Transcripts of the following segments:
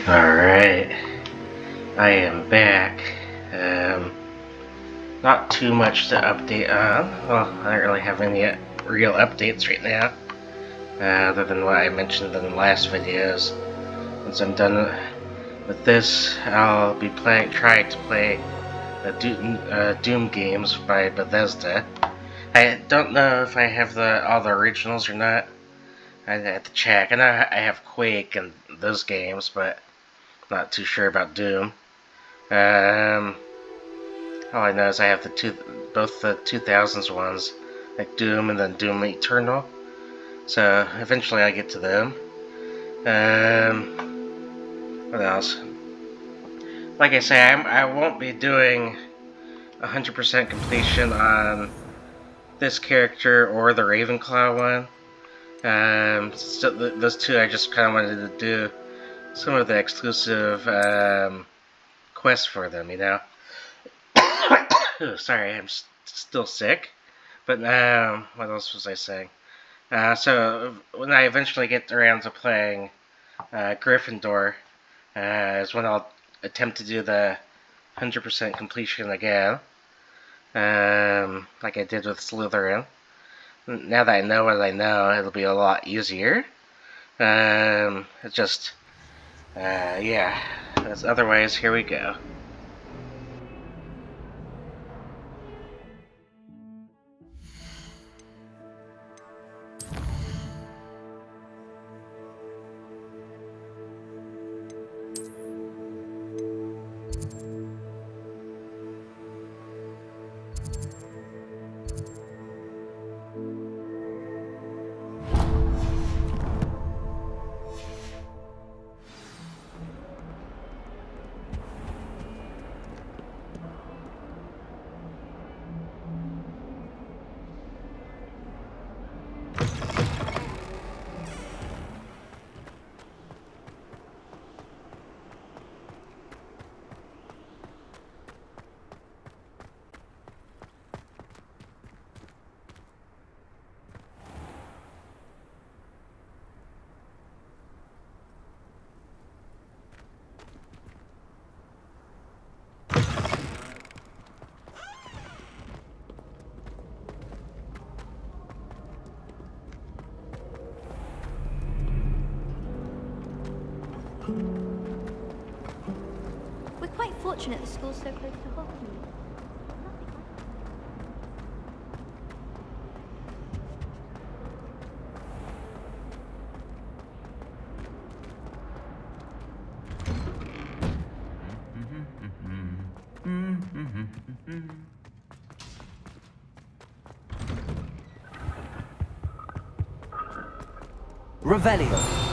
Alright, I am back. Not too much to update on. Well, I don't really have any real updates right now, other than what I mentioned in the last videos. Once I'm done with this, I'll be trying to play the Doom games by Bethesda. I don't know if I have all the originals or not. I'd have to check. I know I have Quake and those games, but not too sure about Doom. All I know is I have both the 2000s ones, like Doom and then Doom Eternal. So eventually I get to them. What else? Like I say, I won't be doing 100% completion on this character or the Ravenclaw one. So those two I just kind of wanted to do some of the exclusive quests for them, you know. Sorry, I'm still sick. But what else was I saying? So when I eventually get around to playing Gryffindor, is when I'll attempt to do the 100% completion again, like I did with Slytherin. Now that I know what I know, it'll be a lot easier. It's just, yeah. Otherwise, here we go. We're quite fortunate the school's so close to Hogwarts. Revelio.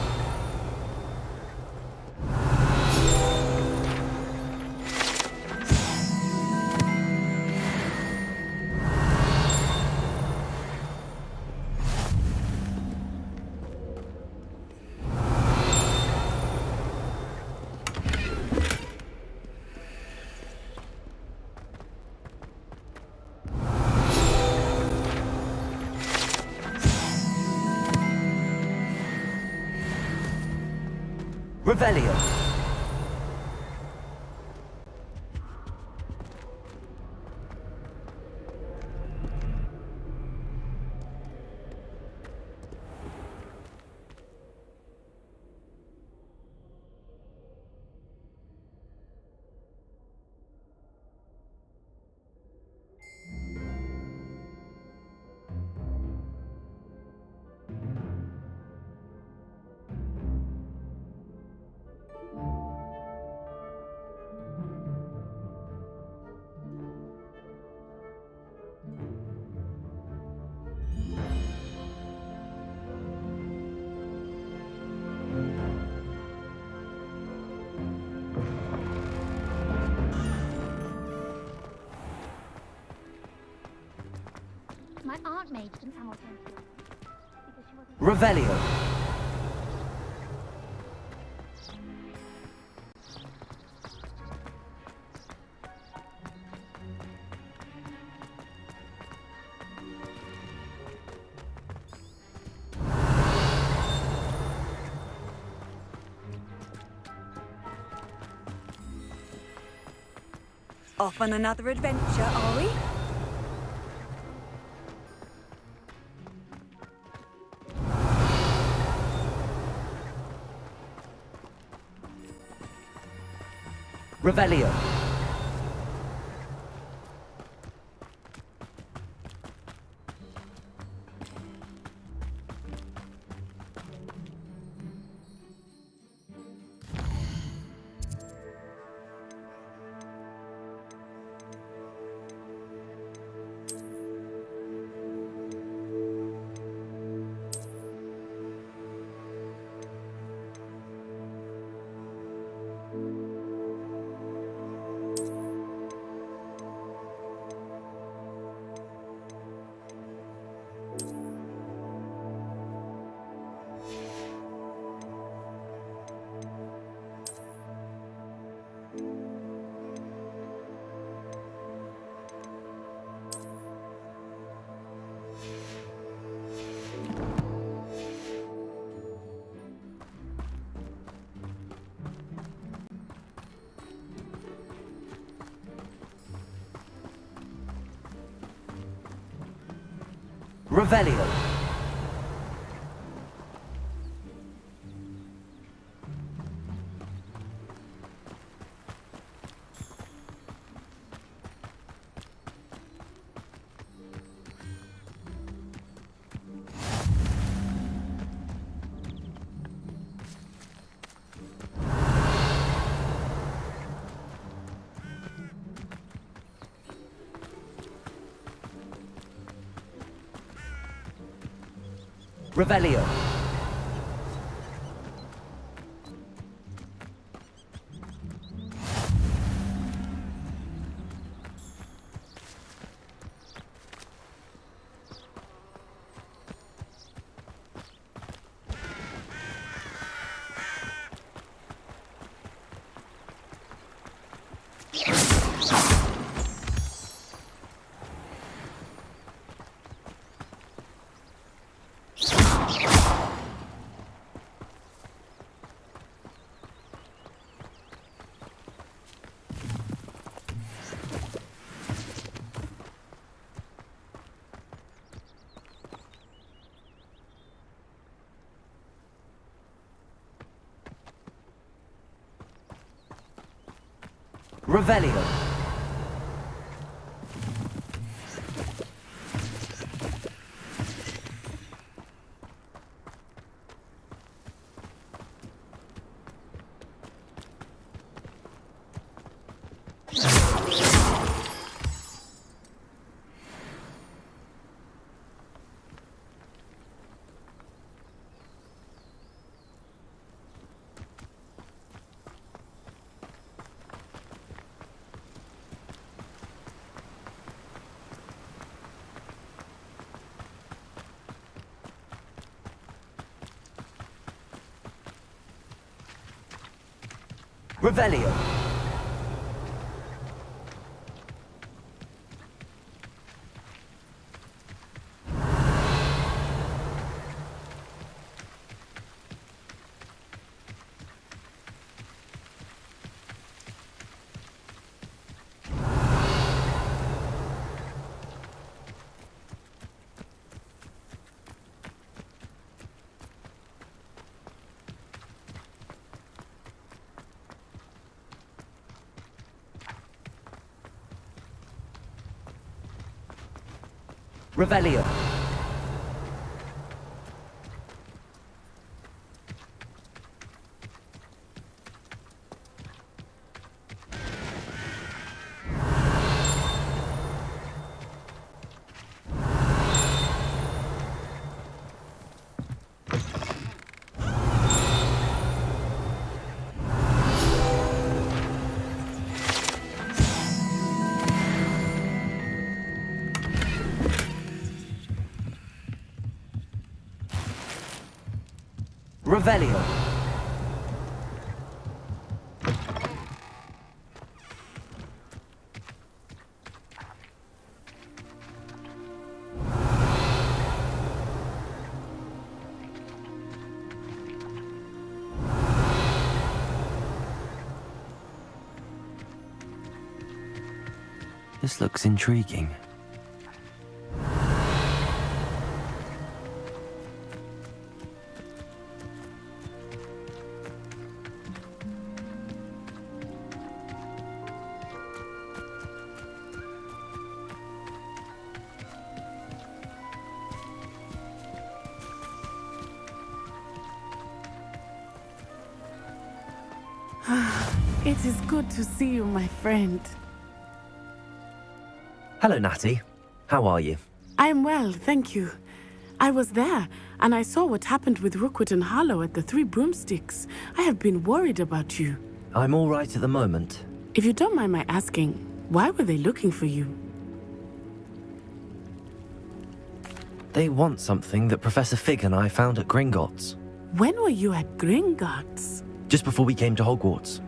Revelio. My aunt made some Hamilton because she wasn't. Revelio. Off on another adventure, are we? Revelio. Revelio. Revelio. Revelio. Revelio. Revelio. Revelio. This looks intriguing. It is good to see you, my friend. Hello, Natty. How are you? I am well, thank you. I was there, and I saw what happened with Rookwood and Harlow at the Three Broomsticks. I have been worried about you. I'm all right at the moment. If you don't mind my asking, why were they looking for you? They want something that Professor Fig and I found at Gringotts. When were you at Gringotts? Just before we came to Hogwarts.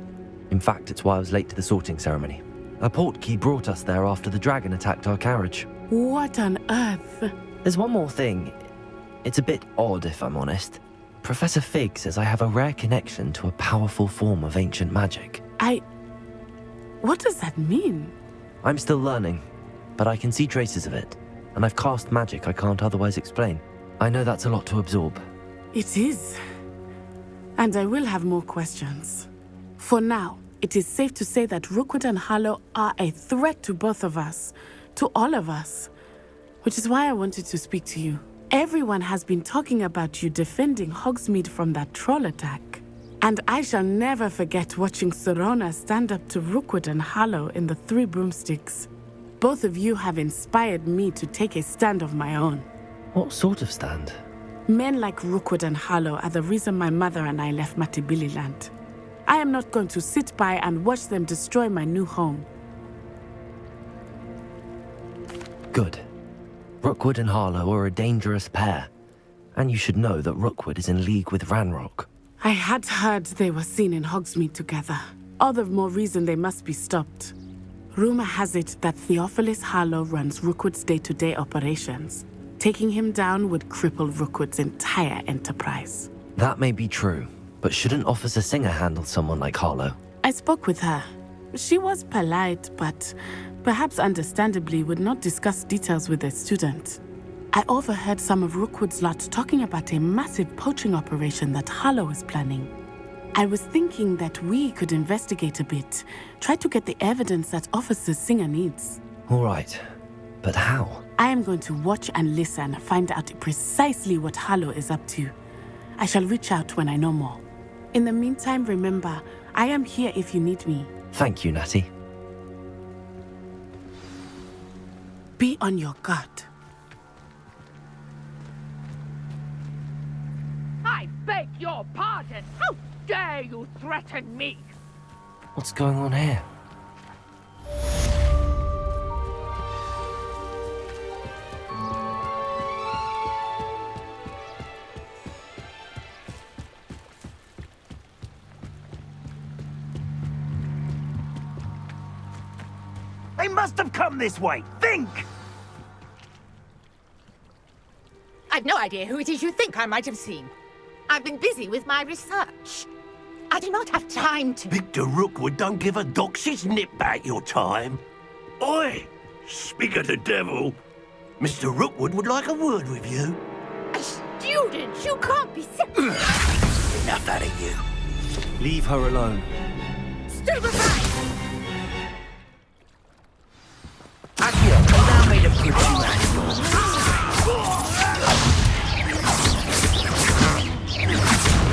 In fact, it's why I was late to the sorting ceremony. A portkey brought us there after the dragon attacked our carriage. What on earth? There's one more thing. It's a bit odd, if I'm honest. Professor Fig says I have a rare connection to a powerful form of ancient magic. What does that mean? I'm still learning, but I can see traces of it. And I've cast magic I can't otherwise explain. I know that's a lot to absorb. It is. And I will have more questions. For now, it is safe to say that Rookwood and Harlow are a threat to both of us, to all of us. Which is why I wanted to speak to you. Everyone has been talking about you defending Hogsmeade from that troll attack. And I shall never forget watching Serona stand up to Rookwood and Harlow in the Three Broomsticks. Both of you have inspired me to take a stand of my own. What sort of stand? Men like Rookwood and Harlow are the reason my mother and I left Matabeleland. I am not going to sit by and watch them destroy my new home. Good. Rookwood and Harlow are a dangerous pair. And you should know that Rookwood is in league with Ranrock. I had heard they were seen in Hogsmeade together. All the more reason they must be stopped. Rumor has it that Theophilus Harlow runs Rookwood's day-to-day operations. Taking him down would cripple Rookwood's entire enterprise. That may be true, but shouldn't Officer Singer handle someone like Harlow? I spoke with her. She was polite, but perhaps understandably would not discuss details with a student. I overheard some of Rookwood's lot talking about a massive poaching operation that Harlow is planning. I was thinking that we could investigate a bit, try to get the evidence that Officer Singer needs. All right, but how? I am going to watch and listen, find out precisely what Harlow is up to. I shall reach out when I know more. In the meantime, remember, I am here if you need me. Thank you, Natty. Be on your guard. I beg your pardon! How dare you threaten me? What's going on here? They must have come this way. Think! I've no idea who it is you think I might have seen. I've been busy with my research. I do not have time to... Victor Rookwood don't give a doxy's nip back your time. Oi! Speak of the devil. Mr. Rookwood would like a word with you. A student? You can't be serious. Enough out of you. Leave her alone. Stupefy! Accio, come down, made a pretty man.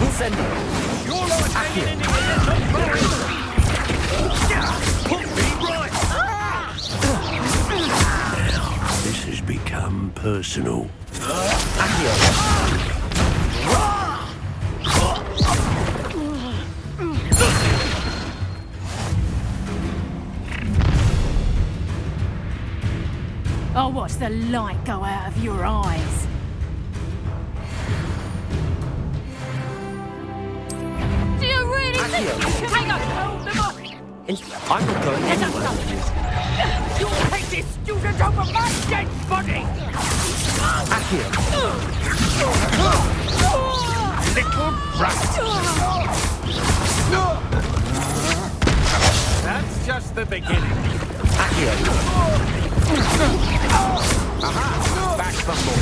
Incendio! You're like hanging in the air, not blowing. Put me right. Now, this has become personal. I'll watch the light go out of your eyes. Do you really think you can make us hold them up? I'm not going anywhere. You'll take this student over my dead body! Little brat. That's just the beginning. Aha! Back fumble.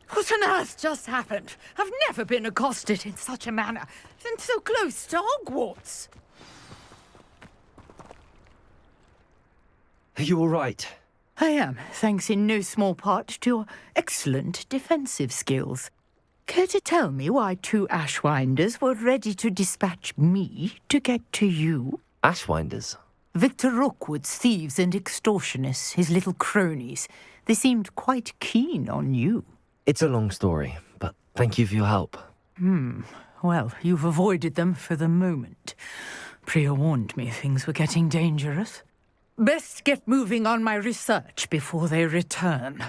What on earth just happened? I've never been accosted in such a manner, and so close to Hogwarts. Are you all right? I am, thanks in no small part to your excellent defensive skills. Care to tell me why 2 Ashwinders were ready to dispatch me to get to you? Ashwinders? Victor Rookwood's thieves and extortionists, his little cronies. They seemed quite keen on you. It's a long story, but thank you for your help. Well, you've avoided them for the moment. Priya warned me things were getting dangerous. Best get moving on my research before they return.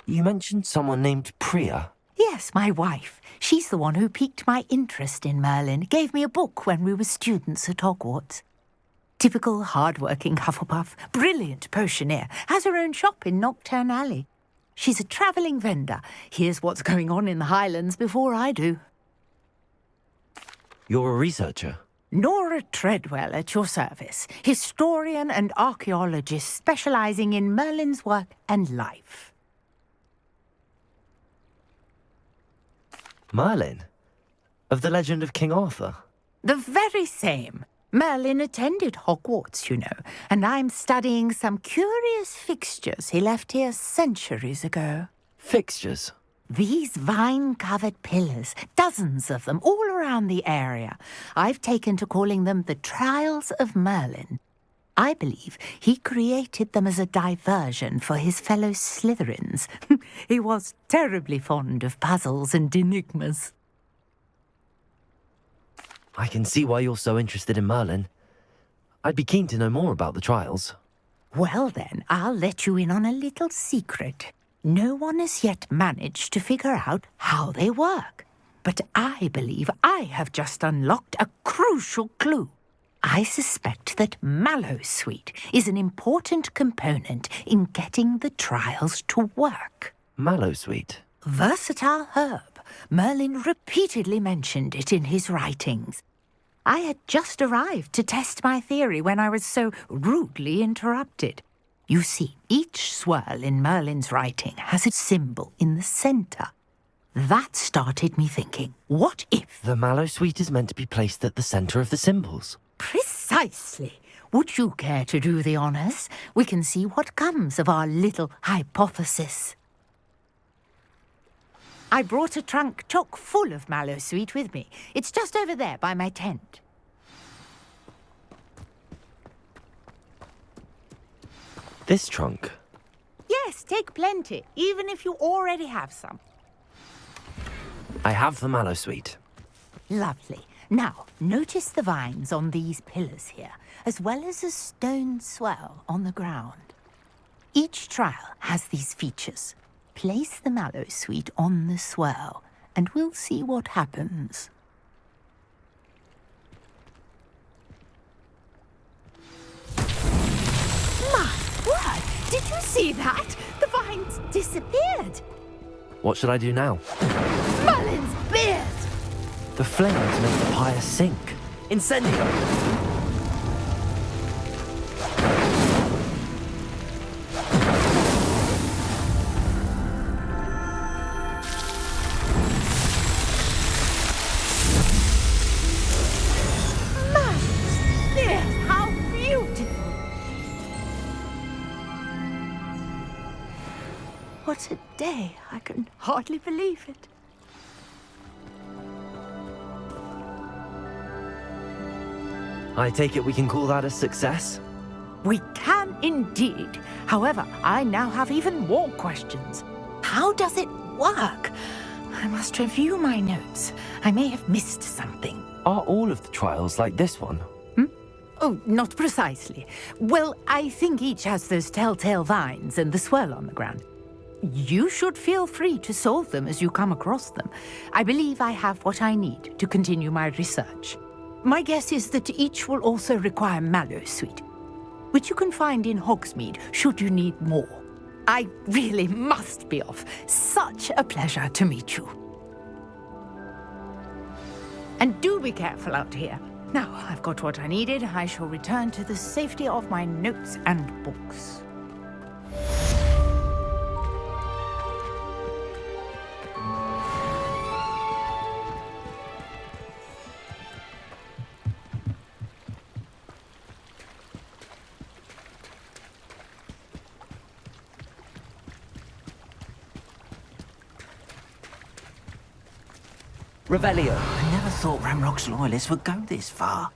You mentioned someone named Priya. Yes, my wife. She's the one who piqued my interest in Merlin. Gave me a book when we were students at Hogwarts. Typical hard-working Hufflepuff, brilliant potioneer, has her own shop in Knockturn Alley. She's a travelling vendor. Hears what's going on in the Highlands before I do. You're a researcher? Nora Treadwell at your service, historian and archaeologist specialising in Merlin's work and life. Merlin? Of the legend of King Arthur? The very same. Merlin attended Hogwarts, you know, and I'm studying some curious fixtures he left here centuries ago. Fixtures? These vine-covered pillars, dozens of them, all around the area. I've taken to calling them the Trials of Merlin. I believe he created them as a diversion for his fellow Slytherins. He was terribly fond of puzzles and enigmas. I can see why you're so interested in Merlin. I'd be keen to know more about the trials. Well then, I'll let you in on a little secret. No one has yet managed to figure out how they work. But I believe I have just unlocked a crucial clue. I suspect that Mallowsweet is an important component in getting the trials to work. Mallowsweet? Versatile herb. Merlin repeatedly mentioned it in his writings. I had just arrived to test my theory when I was so rudely interrupted. You see, each swirl in Merlin's writing has a symbol in the centre. That started me thinking, what if... The Mallowsweet is meant to be placed at the centre of the symbols. Precisely. Would you care to do the honours? We can see what comes of our little hypothesis. I brought a trunk chock full of Mallowsweet with me. It's just over there by my tent. This trunk? Yes, take plenty, even if you already have some. I have the Mallowsweet. Lovely. Now, notice the vines on these pillars here, as well as a stone swell on the ground. Each trial has these features. Place the Mallowsweet on the swell, and we'll see what happens. My word! Did you see that? The vines disappeared. What should I do now? Merlin's beard! The flames make the pyre sink. Incendio! How beautiful! What a day! I can hardly believe it. I take it we can call that a success? We can indeed. However, I now have even more questions. How does it work? I must review my notes. I may have missed something. Are all of the trials like this one? Oh, not precisely. Well, I think each has those telltale vines and the swirl on the ground. You should feel free to solve them as you come across them. I believe I have what I need to continue my research. My guess is that each will also require Mallowsweet. which you can find in Hogsmeade should you need more. I really must be off. Such a pleasure to meet you. And do be careful out here. Now I've got what I needed. I shall return to the safety of my notes and books. Revelio. I never thought Ranrock's loyalists would go this far.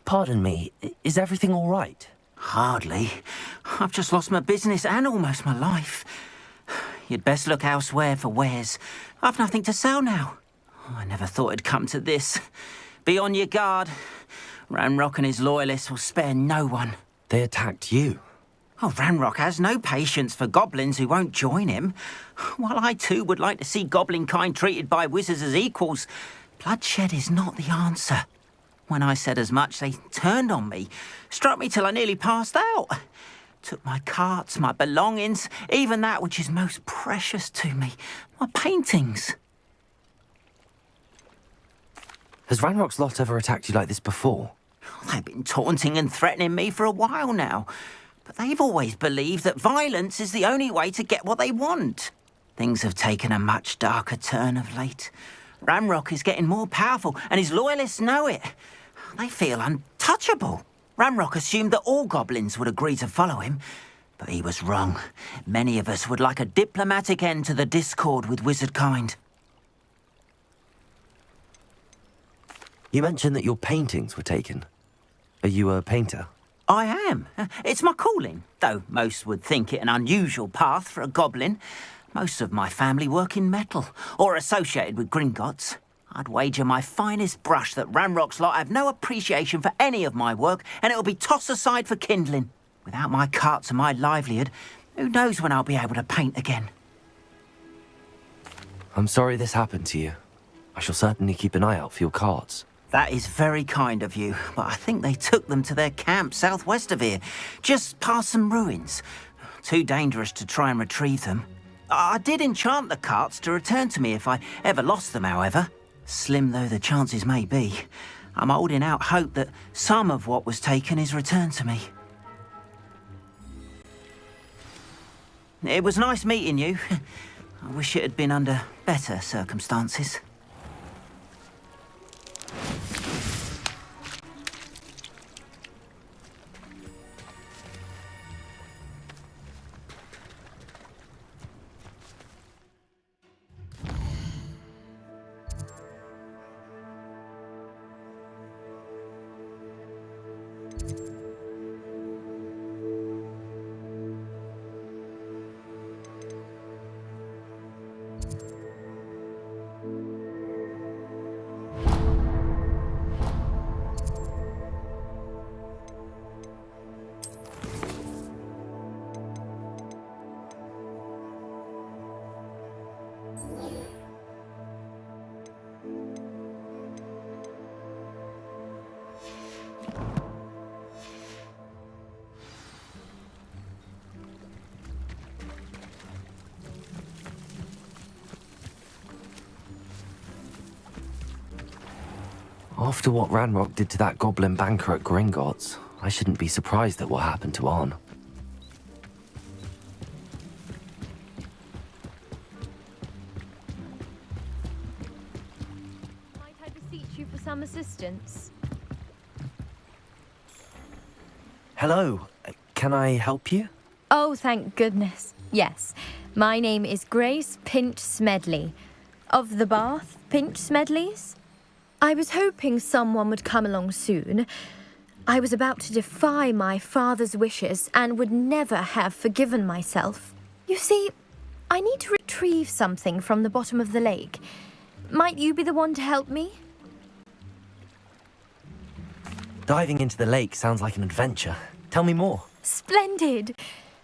Pardon me, is everything all right? Hardly. I've just lost my business and almost my life. You'd best look elsewhere for wares. I've nothing to sell now. I never thought it'd come to this. Be on your guard. Ranrock and his loyalists will spare no one. They attacked you. Oh, Ranrock has no patience for goblins who won't join him. While I too would like to see goblin kind treated by wizards as equals, bloodshed is not the answer. When I said as much, they turned on me, struck me till I nearly passed out. Took my carts, my belongings, even that which is most precious to me, my paintings. Has Ranrock's lot ever attacked you like this before? They've been taunting and threatening me for a while now, but they've always believed that violence is the only way to get what they want. Things have taken a much darker turn of late. Ranrock is getting more powerful, and his loyalists know it. They feel untouchable. Ranrock assumed that all goblins would agree to follow him, but he was wrong. Many of us would like a diplomatic end to the discord with wizard kind. You mentioned that your paintings were taken. Are you a painter? I am. It's my calling, though most would think it an unusual path for a goblin. Most of my family work in metal, or associated with Gringotts. I'd wager my finest brush that Ranrock's lot have no appreciation for any of my work, and it'll be tossed aside for kindling. Without my carts and my livelihood, who knows when I'll be able to paint again. I'm sorry this happened to you. I shall certainly keep an eye out for your carts. That is very kind of you, but I think they took them to their camp southwest of here, just past some ruins. Too dangerous to try and retrieve them. I did enchant the carts to return to me if I ever lost them, however. Slim though the chances may be, I'm holding out hope that some of what was taken is returned to me. It was nice meeting you. I wish it had been under better circumstances. After what Ranrock did to that goblin banker at Gringotts, I shouldn't be surprised at what happened to Arn. Might I beseech you for some assistance? Hello, can I help you? Oh, thank goodness. Yes. My name is Grace Pinch Smedley. Of the Bath Pinch Smedleys? I was hoping someone would come along soon. I was about to defy my father's wishes and would never have forgiven myself. You see, I need to retrieve something from the bottom of the lake. Might you be the one to help me? Diving into the lake sounds like an adventure. Tell me more. Splendid!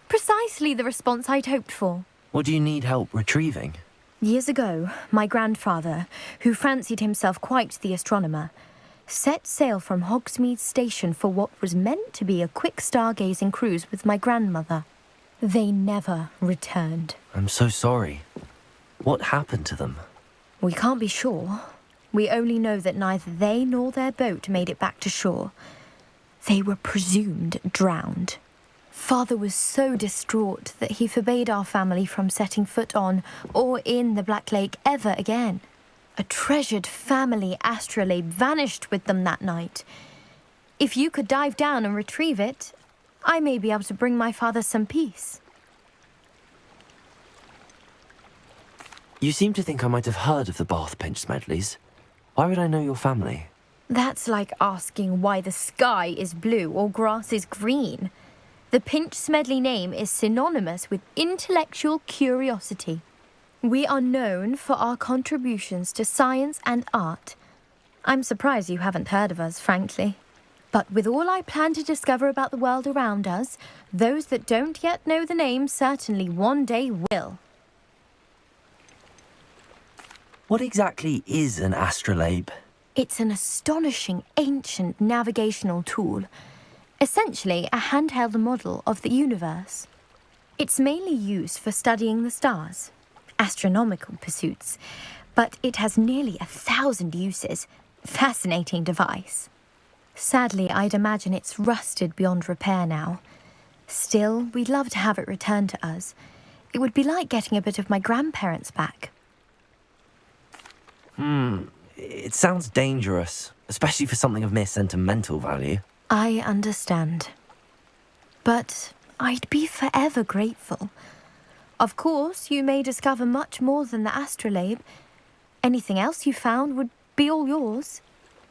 Precisely the response I'd hoped for. What do you need help retrieving? Years ago, my grandfather, who fancied himself quite the astronomer, set sail from Hogsmeade Station for what was meant to be a quick stargazing cruise with my grandmother. They never returned. I'm so sorry. What happened to them? We can't be sure. We only know that neither they nor their boat made it back to shore. They were presumed drowned. Father was so distraught that he forbade our family from setting foot on or in the Black Lake ever again. A treasured family astrolabe vanished with them that night. If you could dive down and retrieve it, I may be able to bring my father some peace. You seem to think I might have heard of the Bath Pinch Smedleys. Why would I know your family? That's like asking why the sky is blue or grass is green. The Pinch Smedley name is synonymous with intellectual curiosity. We are known for our contributions to science and art. I'm surprised you haven't heard of us, frankly. But with all I plan to discover about the world around us, those that don't yet know the name certainly one day will. What exactly is an astrolabe? It's an astonishing ancient navigational tool. Essentially a handheld model of the universe. It's mainly used for studying the stars, astronomical pursuits, but it has nearly 1,000 uses. Fascinating device. Sadly, I'd imagine it's rusted beyond repair now. Still, we'd love to have it returned to us. It would be like getting a bit of my grandparents back. It sounds dangerous, especially for something of mere sentimental value. I understand. But I'd be forever grateful. Of course, you may discover much more than the astrolabe. Anything else you found would be all yours.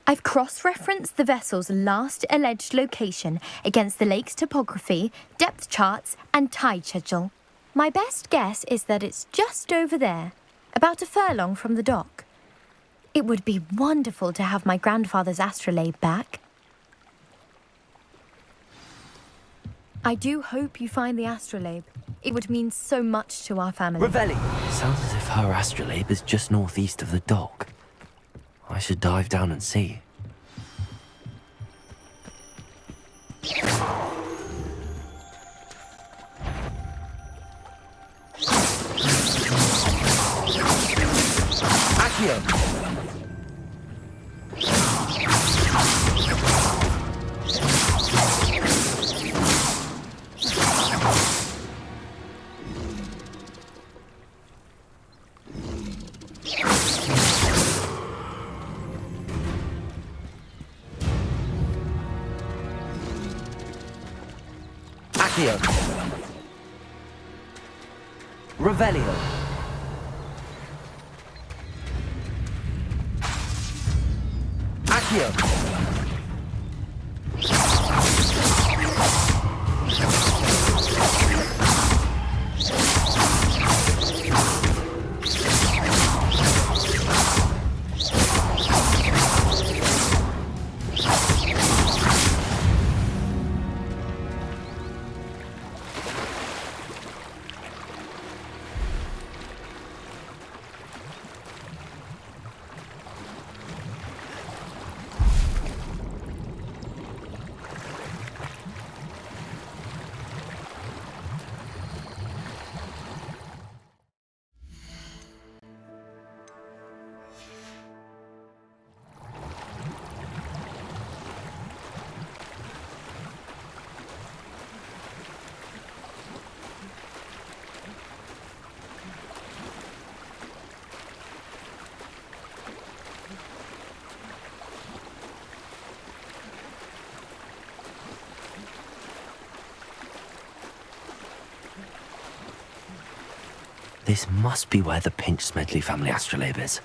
I've cross-referenced the vessel's last alleged location against the lake's topography, depth charts, and tide schedule. My best guess is that it's just over there, about a furlong from the dock. It would be wonderful to have my grandfather's astrolabe back. I do hope you find the astrolabe. It would mean so much to our family. Ravelli! Sounds as if her astrolabe is just northeast of the dock. I should dive down and see. Accio! Accio! Revelio! Accio! This must be where the Pinch Smedley family astrolabe is.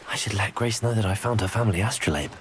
I should let Grace know that I found her family astrolabe.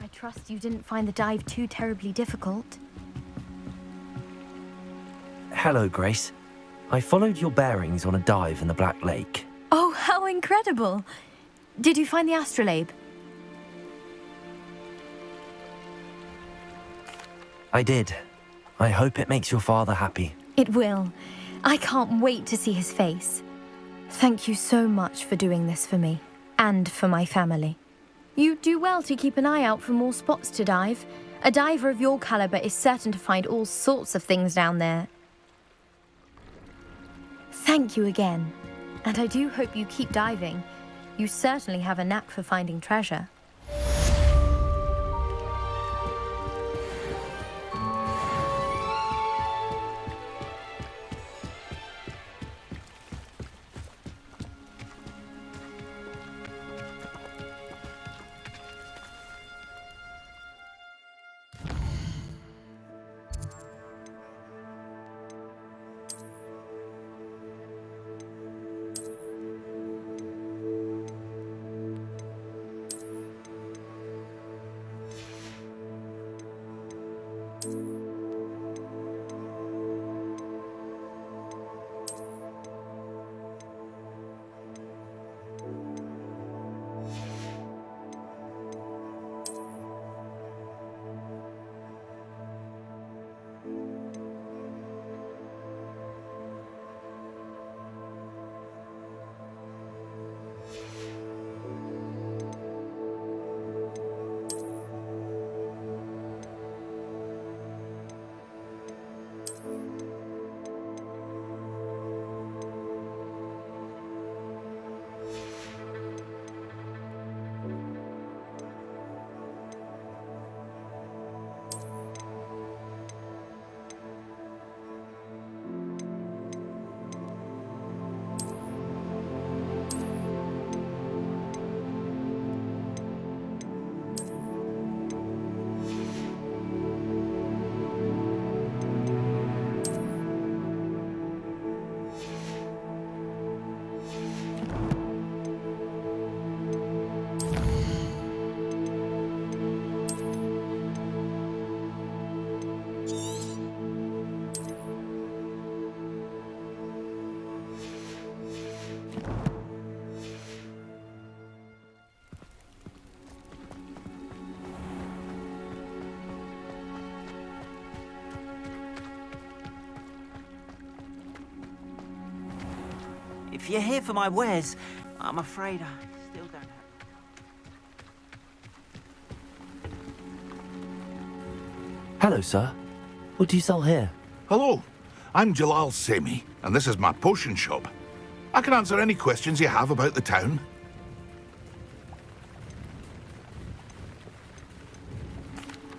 I trust you didn't find the dive too terribly difficult. Hello, Grace. I followed your bearings on a dive in the Black Lake. Oh, how incredible! Did you find the astrolabe? I did. I hope it makes your father happy. It will. I can't wait to see his face. Thank you so much for doing this for me, and for my family. You do well to keep an eye out for more spots to dive. A diver of your caliber is certain to find all sorts of things down there. Thank you again, and I do hope you keep diving. You certainly have a knack for finding treasure. If you're here for my wares, I'm afraid I still don't have... Hello, sir. What do you sell here? Hello, I'm Jalal Semi, and this is my potion shop. I can answer any questions you have about the town.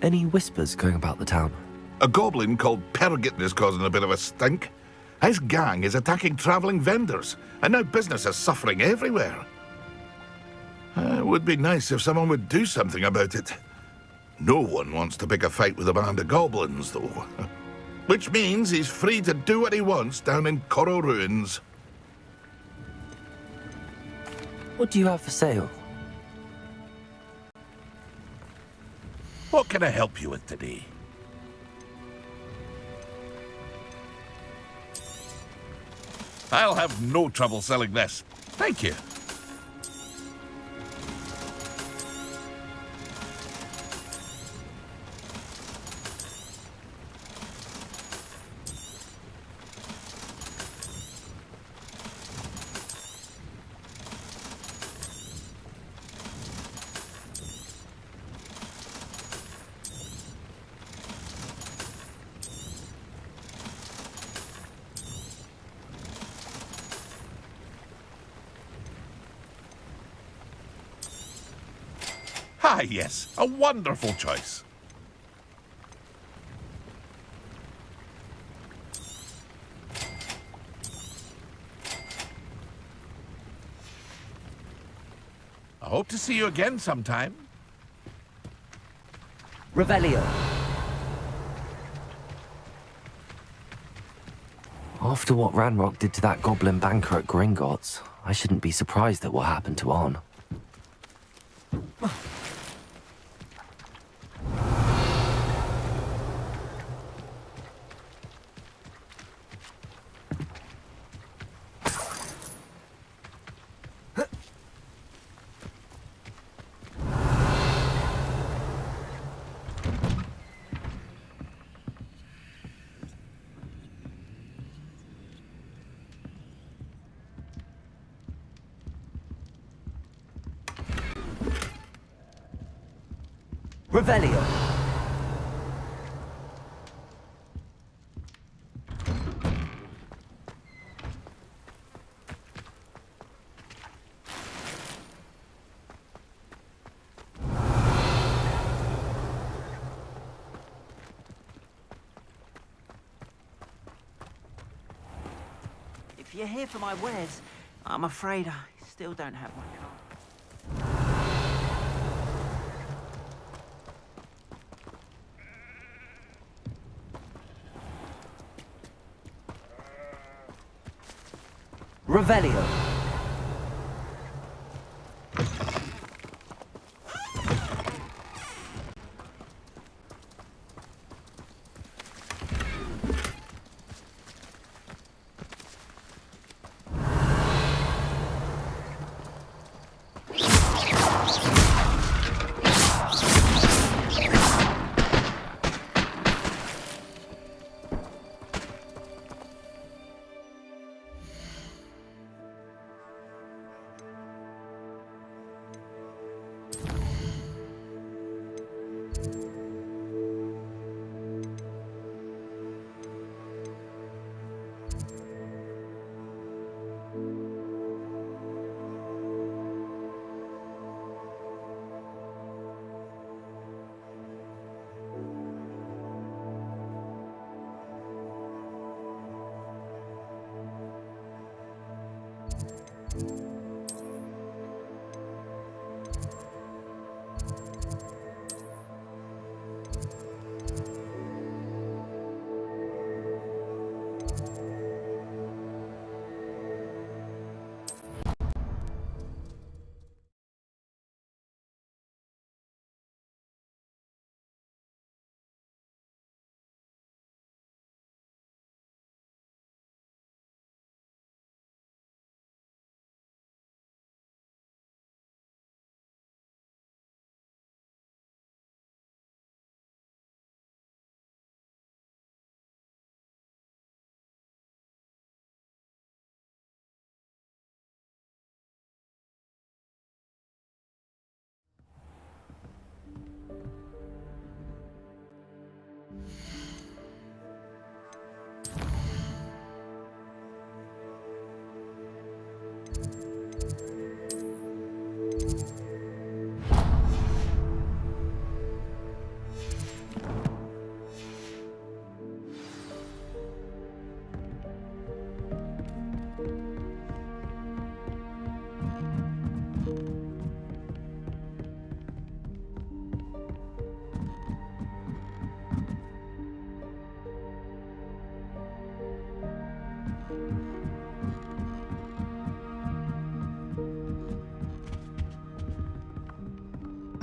Any whispers going about the town? A goblin called Pergit is causing a bit of a stink. His gang is attacking travelling vendors, and now business is suffering everywhere. It would be nice if someone would do something about it. No one wants to pick a fight with a band of goblins, though. Which means he's free to do what he wants down in Coral Ruins. What do you have for sale? What can I help you with today? I'll have no trouble selling this. Thank you. Ah, yes, a wonderful choice. I hope to see you again sometime. Revelio. After what Ranrock did to that goblin banker at Gringotts, I shouldn't be surprised at what happened to On. Revelio. If you're here for my wares, I'm afraid I still don't have my card. Revelio.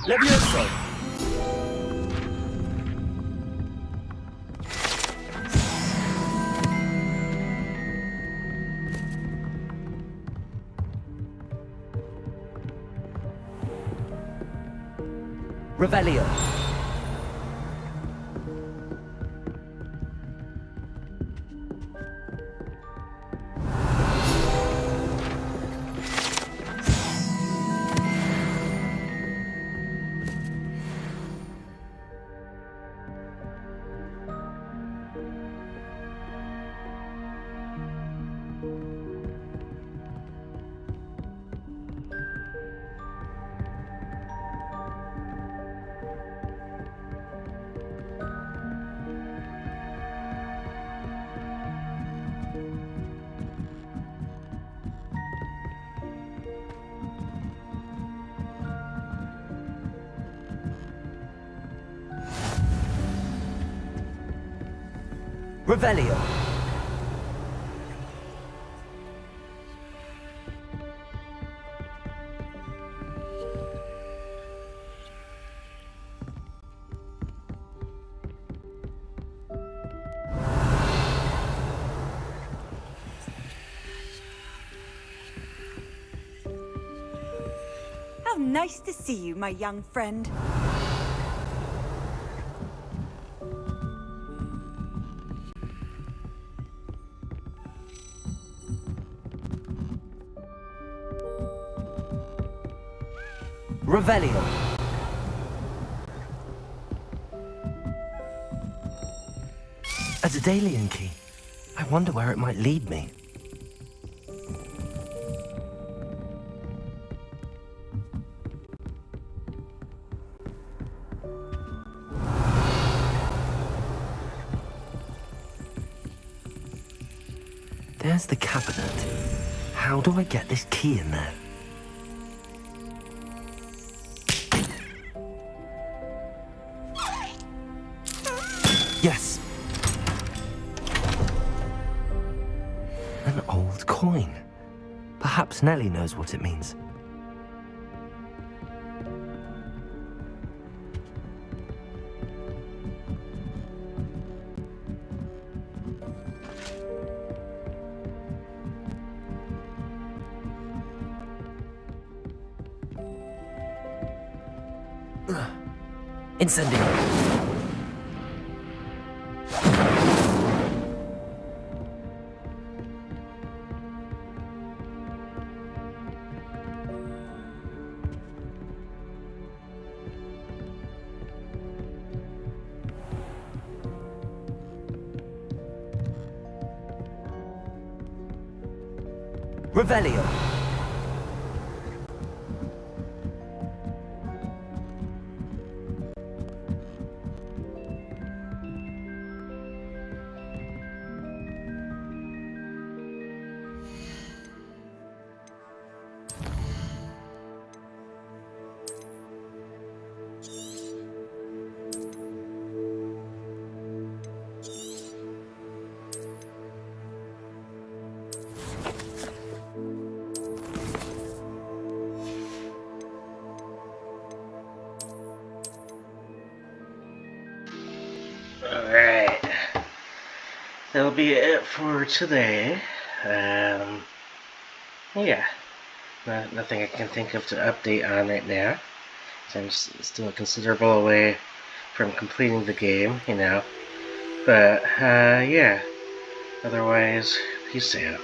Levioso! Revelio. Revelio. How nice to see you, my young friend. Revelio. A Daedalian key. I wonder where it might lead me. There's the cabinet. How do I get this key in there? Yes. An old coin. Perhaps Nellie knows what it means. Incendio. Revelio. Alright. That'll be it for today. Yeah. Nothing I can think of to update on right now. So I'm still a considerable way from completing the game, you know. But, yeah. Otherwise, peace out.